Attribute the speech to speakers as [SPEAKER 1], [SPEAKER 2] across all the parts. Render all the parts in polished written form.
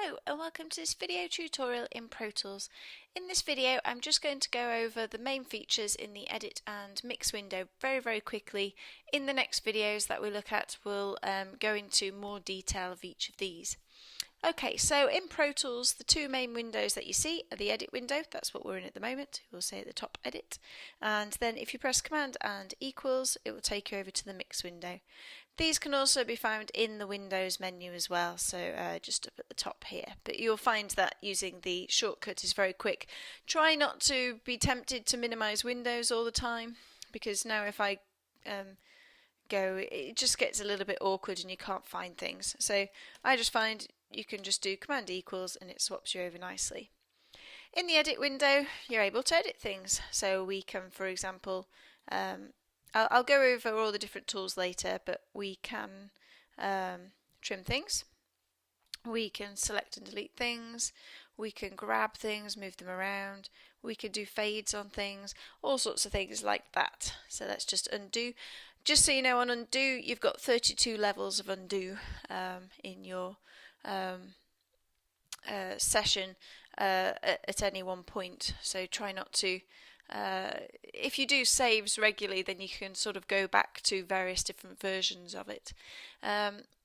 [SPEAKER 1] Hello and welcome to this video tutorial in Pro Tools. In this video I'm just going to go over the main features in the edit and mix window very quickly. In the next videos that we look at we'll go into more detail of each of these. Okay, so in Pro Tools the two main windows that you see are the edit window, that's what we're in at the moment, we'll say at the top edit, and then if you press Command and equals it will take you over to the mix window. These can also be found in the Windows menu as well, so just up at the top here. But you'll find that using the shortcut is very quick. Try not to be tempted to minimize Windows all the time, because now if I go, it just gets a little bit awkward and you can't find things. So I just find you can just do Command equals and it swaps you over nicely. In the edit window, you're able to edit things. So we can, for example, I'll go over all the different tools later, but we can trim things, we can select and delete things, we can grab things, move them around, we can do fades on things, all sorts of things like that. So let's just undo. Just so you know, on undo you've got 32 levels of undo in your session at any one point, so try not to. If you do saves regularly, then you can sort of go back to various different versions of it.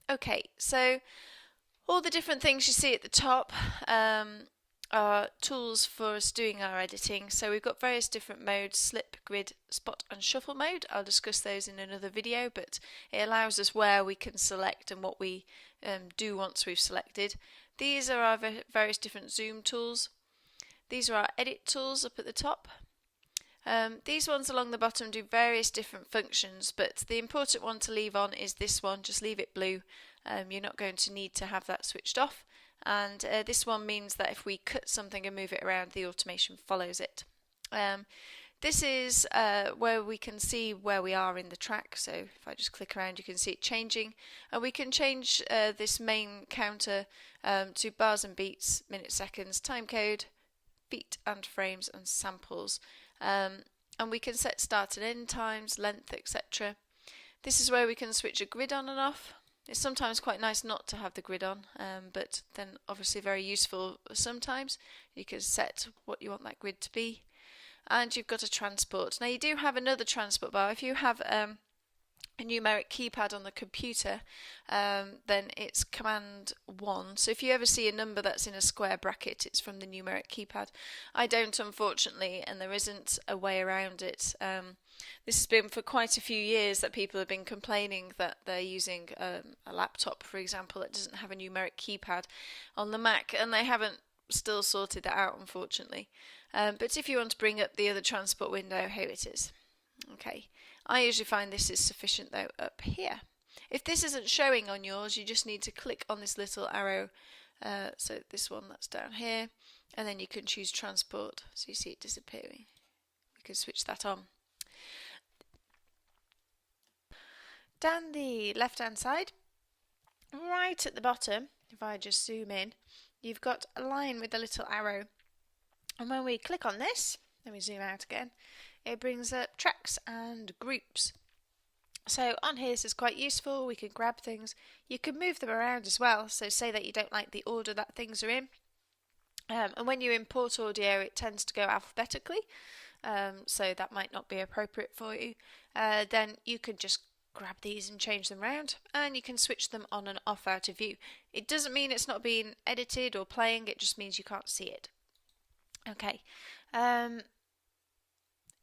[SPEAKER 1] Okay, so all the different things you see at the top are tools for us doing our editing. So we've got various different modes: slip, grid, spot and shuffle mode. I'll discuss those in another video, but it allows us where we can select and what we do once we've selected. These are our various different zoom tools. These are our edit tools up at the top. These ones along the bottom do various different functions, but the important one to leave on is this one. Just leave it blue. You're not going to need to have that switched off, and this one means that if we cut something and move it around, the automation follows it. This is where we can see where we are in the track, so if I just click around you can see it changing, and we can change this main counter to bars and beats, minutes, seconds, time code, beat and frames and samples. And we can set start and end times, length, etc. This is where we can switch a grid on and off. It's sometimes quite nice not to have the grid on, but then obviously very useful sometimes. You can set what you want that grid to be. And you've got a transport. Now you do have another transport bar. If you have a numeric keypad on the computer, then it's Command 1. So if you ever see a number that's in a square bracket, it's from the numeric keypad. I don't, unfortunately, and there isn't a way around it. This has been for quite a few years that people have been complaining that they're using a laptop, for example, that doesn't have a numeric keypad on the Mac, and they haven't still sorted that out, unfortunately. But if you want to bring up the other transport window, here it is. Okay. I usually find this is sufficient though up here. If this isn't showing on yours, you just need to click on this little arrow, so this one that's down here, and then you can choose transport, so you see it disappearing. We can switch that on. Down the left hand side, right at the bottom, if I just zoom in, you've got a line with a little arrow, and when we click on this, let me zoom out again, it brings up tracks and groups. So on here this is quite useful. We can grab things. You can move them around as well. So say that you don't like the order that things are in. And when you import audio it tends to go alphabetically. So that might not be appropriate for you. Then you can just grab these and change them around, and you can switch them on and off out of view. It doesn't mean it's not being edited or playing, it just means you can't see it. Okay.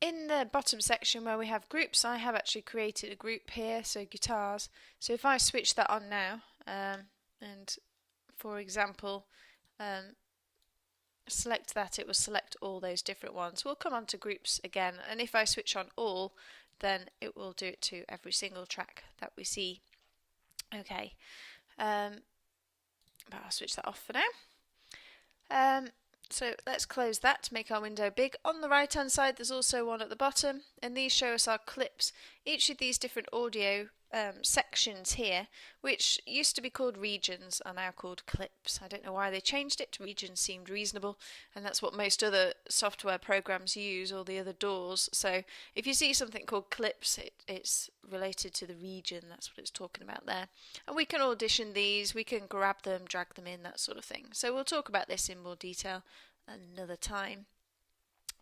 [SPEAKER 1] In the bottom section where we have groups, I have actually created a group here, so guitars. So if I switch that on now, and for example, select that, it will select all those different ones. We'll come on to groups again, and if I switch on all, then it will do it to every single track that we see. Okay, but I'll switch that off for now. So let's close that to make our window big. On the right hand side there's also one at the bottom, and these show us our clips. Each of these different audio sections here, which used to be called regions, are now called clips. I don't know why they changed it. Regions seemed reasonable, and that's what most other software programs use, all the other doors. So if you see something called clips, it's related to the region. That's what it's talking about there. And we can audition these, we can grab them, drag them in, that sort of thing. So we'll talk about this in more detail another time.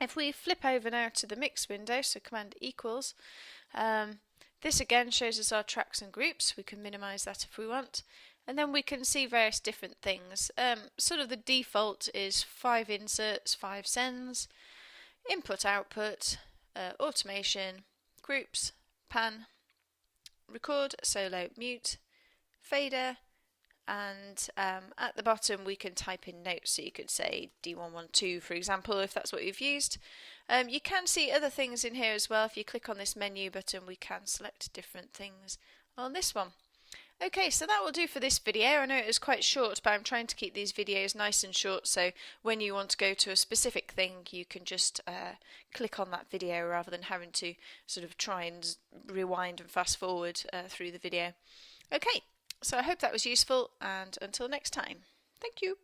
[SPEAKER 1] If we flip over now to the mix window, so Command equals, this again shows us our tracks and groups. We can minimize that if we want. And then we can see various different things. Sort of the default is 5 inserts, 5 sends, input output, automation, groups, pan, record, solo, mute, fader, and at the bottom we can type in notes, so you could say D112 for example if that's what you've used. You can see other things in here as well. If you click on this menu button we can select different things on this one. Okay, so that will do for this video. I know it was quite short, but I'm trying to keep these videos nice and short, so when you want to go to a specific thing you can just click on that video rather than having to sort of try and rewind and fast forward through the video. Okay, so I hope that was useful, and until next time, thank you.